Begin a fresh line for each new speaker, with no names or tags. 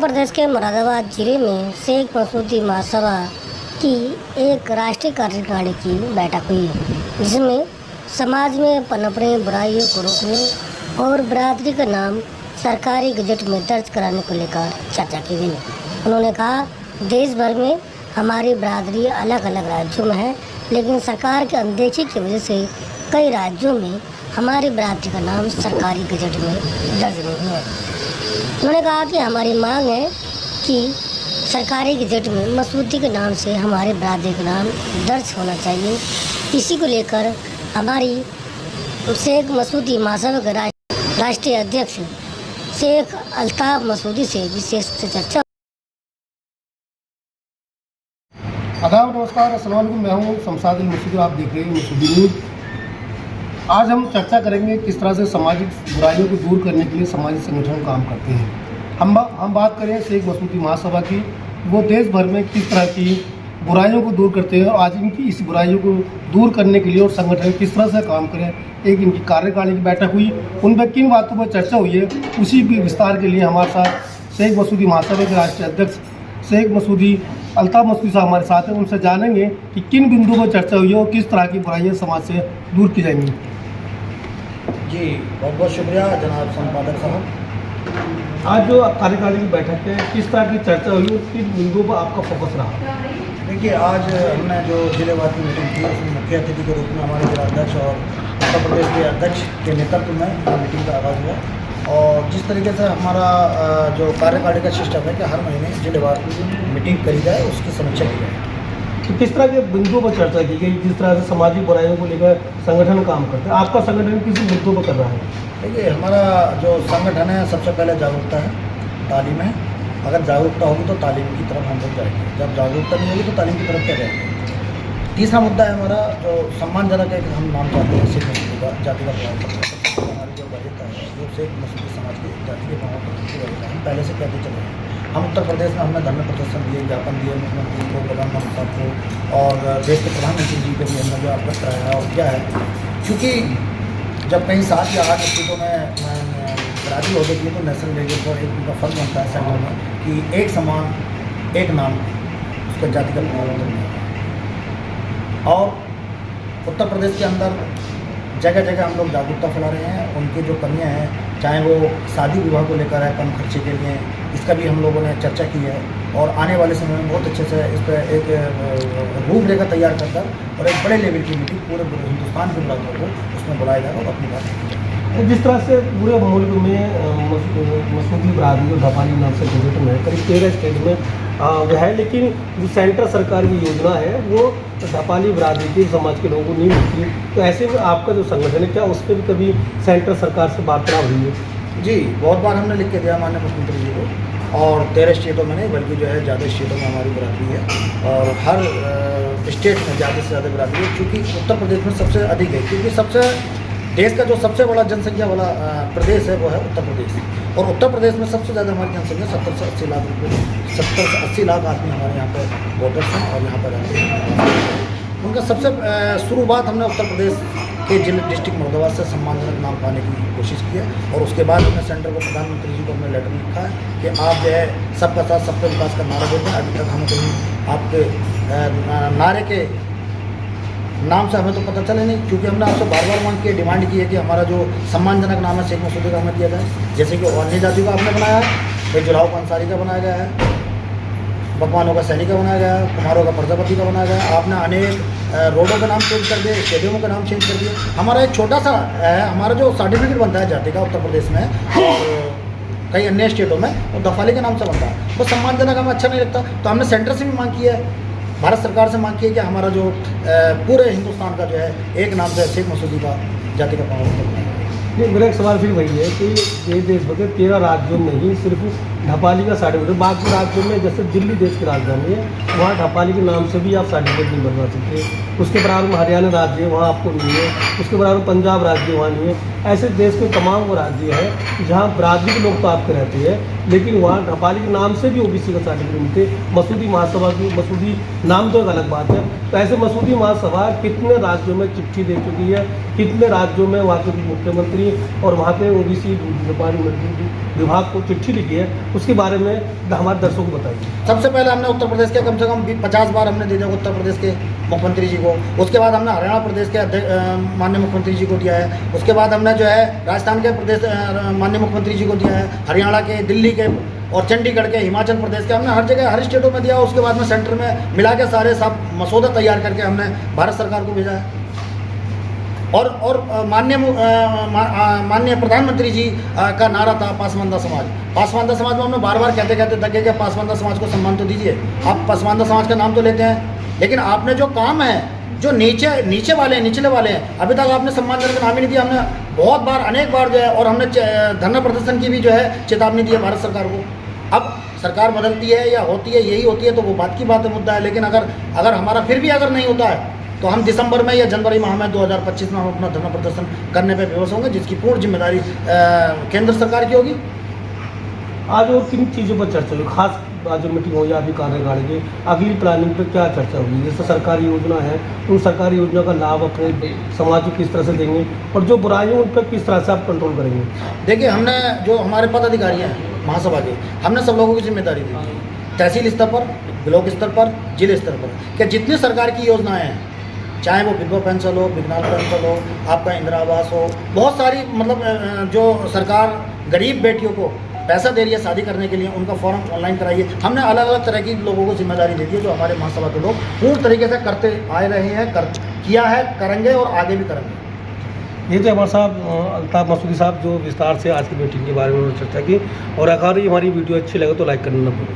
प्रदेश के मुरादाबाद जिले में शेख मसूदी महासभा की एक राष्ट्रीय कार्यकारिणी की बैठक हुई, जिसमें समाज में पनप रही बुराइयों को रोकने और बिरादरी का नाम सरकारी गजट में दर्ज कराने को लेकर चर्चा की गई। उन्होंने कहा, देश भर में हमारी बिरादरी अलग अलग राज्यों में है, लेकिन सरकार की अनदेखी की वजह से कई राज्यों में हमारी बिरादरी का नाम सरकारी गजट में दर्ज नहीं है। उन्होंने कहा कि हमारी मांग है कि सरकारी गजट में मसूदी के नाम से हमारे बिरादरी का नाम दर्ज होना चाहिए। इसी को लेकर हमारी शेख मसूदी महासभा के राष्ट्रीय अध्यक्ष शेख अल्ताफ मसूदी से विशेष चर्चा।
आदाब, नमस्कार, अस्सलाम वालेकुम। मैं हूँ शमशाद मसूदी, आप देख रहे हैं मसूदी न्यूज़। आज हम चर्चा करेंगे किस तरह से सामाजिक बुराइयों को दूर करने के लिए सामाजिक संगठन काम करते हैं। हम बात करें शेख मसूदी महासभा की, वो देश भर में किस तरह की बुराइयों को दूर करते हैं और आज इनकी इस बुराइयों को दूर करने के लिए और संगठन किस तरह से काम करें। एक इनकी कार्यकारिणी की बैठक हुई, उन पर किन बातों पर चर्चा हुई है, उसी के विस्तार के लिए हमारे साथ शेख मसूदी महासभा के राष्ट्रीय अध्यक्ष शेख मसूदी अल्ताफ मसूदी साहब हमारे साथ हैं। उनसे जानेंगे कि किन बिंदुओं पर चर्चा हुई है और किस तरह की बुराइयां समाज से दूर की जाएंगी।
जी, बहुत बहुत शुक्रिया जनाब संपादक साहब।
आज जो कार्यकारिणी की बैठक है, किस तरह की चर्चा हुई और किन बिंदुओं पर आपका फोकस रहा?
देखिए, आज हमने जो जिलेवार की मीटिंग की, उसमें मुख्य अतिथि के रूप में हमारे जिलाध्यक्ष और उत्तर प्रदेश के अध्यक्ष के नेतृत्व में मीटिंग का आगाज़ हुआ। और जिस तरीके से हमारा जो कार्यकारिणी का सिस्टम है कि हर महीने जिलेवार मीटिंग करी जाए, उसकी समीक्षा की जाए।
तो किस तरह के बिंदुओं पर चर्चा की गई, जिस तरह से सामाजिक बुराइयों को लेकर संगठन काम करते हैं? आपका संगठन किस मुद्दों पर कर रहा है?
देखिए, हमारा जो संगठन है, सबसे पहले जागरूकता है, तालीम है। अगर जागरूकता होगी तो तालीम की तरफ हम लोग जाएंगे, जब जागरूकता नहीं होगी तो तालीम की तरफ क्या जाएंगे। तीसरा मुद्दा है हमारा जो सम्मानजनक है कि हम नाम चाहते हैं शेख मसूदी का जाति का प्रमाण पत्र। हमारी जो वजह है वो शेख मसूदी समाज की जाति के प्रमाण पत्र की वजह हम पहले से कहते चले हैं। हम उत्तर प्रदेश में हमने धरने प्रदर्शन दिए, ज्ञापन दिए मुख्यमंत्री को, प्रधानमंत्री साहब को और देश के प्रधानमंत्री जी को भी हमने जो अवगत कराया। और क्या है, क्योंकि जब कहीं 7 या 8 स्टेटों में बिरादरी हो जाती है तो नेशनल लेवल पर एक उनका फर्ज बनता है सेंटर में कि एक समान एक नाम उसका जाति का प्रमाण पत्र मिले। और उत्तर प्रदेश के अंदर जगह जगह हम लोग जागरूकता फैला रहे हैं। उनकी जो कमियां हैं, चाहे वो शादी विवाह को लेकर है, कम खर्चे के लिए, इसका भी हम लोगों ने चर्चा की है। और आने वाले समय में बहुत अच्छे से इस पर एक रूपरेखा तैयार कर और एक बड़े लेवल की मीटिंग पूरे हिंदुस्तान के बुराइयों को उसमें बुलाया जाएगा और अपनी बात की जाएगी।
जिस तरह से पूरे मुल्क में मसूदी बिरादरी और ढपाली नाम से गजट में करीब 13 स्टेट में वो है, लेकिन जो सेंटर सरकार की योजना है वो ढपाली बिरादरी के समाज के लोगों को नहीं मिलती। तो ऐसे में आपका जो संगठन है, क्या उस पर भी कभी सेंटर सरकार से वार्ता हुई है?
जी, बहुत बार हमने लिख के दिया माननीय मुख्यमंत्री जी को, और 13 स्टेटों में नहीं बल्कि जो है ज़्यादा स्टेटों में हमारी बिरादरी है। और हर स्टेट में ज़्यादा से ज़्यादा बिरादरी है, क्योंकि उत्तर प्रदेश में सबसे अधिक है। क्योंकि सबसे देश का जो सबसे बड़ा जनसंख्या वाला प्रदेश है वो है उत्तर प्रदेश। और उत्तर प्रदेश में सबसे ज़्यादा हमारी जनसंख्या 70 से 80 लाख आदमी हमारे यहाँ पर वोटर्स हैं और यहाँ पर रहते हैं। उनका सबसे शुरुआत हमने उत्तर प्रदेश के डिस्ट्रिक्ट मुरादाबाद से सम्मानजनक नाम पाने की कोशिश की है। और उसके बाद हमने सेंटर को, प्रधानमंत्री जी को हमने लेटर लिखा है कि आप जो है सबका साथ सबका विकास का नारा देते हैं। अभी तक हमें कहीं आपके नारे के नाम से हमें तो पता चले नहीं, क्योंकि हमने आपसे बार बार मांग की, डिमांड की है कि हमारा जो सम्मानजनक नाम है शेख मसूदी का हमें दिया जाए। जैसे कि अन्य जातियों का आपने बनाया है, भाई जुलाव का अंसारी का बनाया गया है, बकवानों का सैनिक का बनाया गया है, कुमारों का प्रजापति का बनाया गया है। आपने अनेक रोडों का नाम चेंज कर दिए, स्टेडियमों का नाम चेंज कर दिया। हमारा एक छोटा सा हमारा जो सर्टिफिकेट बनता है जाति का उत्तर प्रदेश में और कई अन्य स्टेटों में, वो दफाली के नाम से बनता है। वो सम्मानजनक हमें अच्छा नहीं लगता, तो हमने सेंटर से भी मांग की है, भारत सरकार से मांग की है कि हमारा जो पूरे हिंदुस्तान का जो है एक नाम से शेख मसूदी का जाति का प्रमाण पत्र।
मेरा एक सवाल फिर वही है कि ये देश भर के 13 राज्यों में ही सिर्फ ढपाली का सर्टिफिकेट, बाकी राज्यों में जैसे दिल्ली देश की राजधानी है, वहाँ ढपाली के नाम से भी आप सर्टिफिकेट नहीं बनवा सकते। उसके बराबर में हरियाणा राज्य है, वहाँ आपको नहीं है। उसके बराबर पंजाब राज्य वहाँ नहीं है। ऐसे देश के तमाम वो राज्य हैं जहाँ बिरादरी के लोग तो आपके रहते हैं, लेकिन वहाँ ढपाली के नाम से भी ओबीसी का सर्टिफिकेट मिलते। मसूदी महासभा की, मसूदी नाम तो एक अलग बात है। तो ऐसे मसूदी महासभा कितने राज्यों में चिट्ठी दे चुकी है, कितने राज्यों में वहाँ के मुख्यमंत्री और वहाँ के ओबीसी
विभाग को चिट्ठी लिखी है, उसके बारे में हमारे दर्शकों को बताइए।
सबसे पहले हमने उत्तर प्रदेश के कम से कम 50 बार हमने दे दिया उत्तर प्रदेश के मुख्यमंत्री जी को। उसके बाद हमने हरियाणा प्रदेश के माननीय मुख्यमंत्री जी को दिया है। उसके बाद हमने जो है राजस्थान के प्रदेश माननीय मुख्यमंत्री जी को दिया है, हरियाणा के, दिल्ली के और चंडीगढ़ के, हिमाचल प्रदेश के, हमने हर जगह हर स्टेटों में दिया। उसके बाद में सेंटर में मिला के सारे सब मसौदा तैयार करके हमने भारत सरकार को भेजा है। और माननीय प्रधानमंत्री जी का नारा था पासवानदा समाज। पासवानदा समाज में हमने बार बार कहते कहते थके कि पासवानदा समाज को सम्मान तो दीजिए। आप पासवानदा समाज का नाम तो लेते हैं, लेकिन आपने जो काम है, जो नीचे वाले हैं, निचले वाले हैं, अभी तक आपने सम्मानजनक का नाम ही नहीं दिया। हमने बहुत बार, अनेक बार जो है, और हमने धरना प्रदर्शन की भी जो है चेतावनी दी है भारत सरकार को। अब सरकार बदलती है या होती है, यही होती है, तो वो बात की बात है, मुद्दा है। लेकिन अगर हमारा फिर भी अगर नहीं होता है तो हम दिसंबर में या जनवरी माह में 2025 में हम अपना धरना प्रदर्शन करने पे विवश होंगे, जिसकी पूर्ण जिम्मेदारी केंद्र सरकार की होगी।
आज और किन चीज़ों पर चर्चा हुई, खास आज जो मीटिंग हुई अभी कार्यकाल की अगली प्लानिंग पर क्या चर्चा हुई? जैसे सरकारी योजना है, उन सरकारी योजना का लाभ अपने समाज को किस तरह से देंगे और जो बुराइयों उन पर किस तरह से आप कंट्रोल करेंगे?
देखिए, हमने जो हमारे पदाधिकारी हैं महासभा के, हमने सब लोगों की जिम्मेदारी दी, तहसील स्तर पर, ब्लॉक स्तर पर, जिले स्तर पर, कि जितनी सरकार की योजनाएँ हैं, चाहे वो विधवा पेंशन हो, विकलांग पेंशन हो, आपका इंदिरा आवास हो, बहुत सारी मतलब जो सरकार गरीब बेटियों को पैसा दे रही है शादी करने के लिए, उनका फॉर्म ऑनलाइन कराइए। हमने अलग अलग तरह की लोगों को जिम्मेदारी दे दी है, जो हमारे महासभा के लोग पूर्ण तरीके से करते आए रहे हैं, किया है, करेंगे और आगे भी करेंगे।
ये तो हमारे साहब अल्ताफ मसूदी साहब जो विस्तार से आज की मीटिंग के बारे में चर्चा की। और अगर हमारी वीडियो अच्छी लगे तो लाइक करना ना भूलें।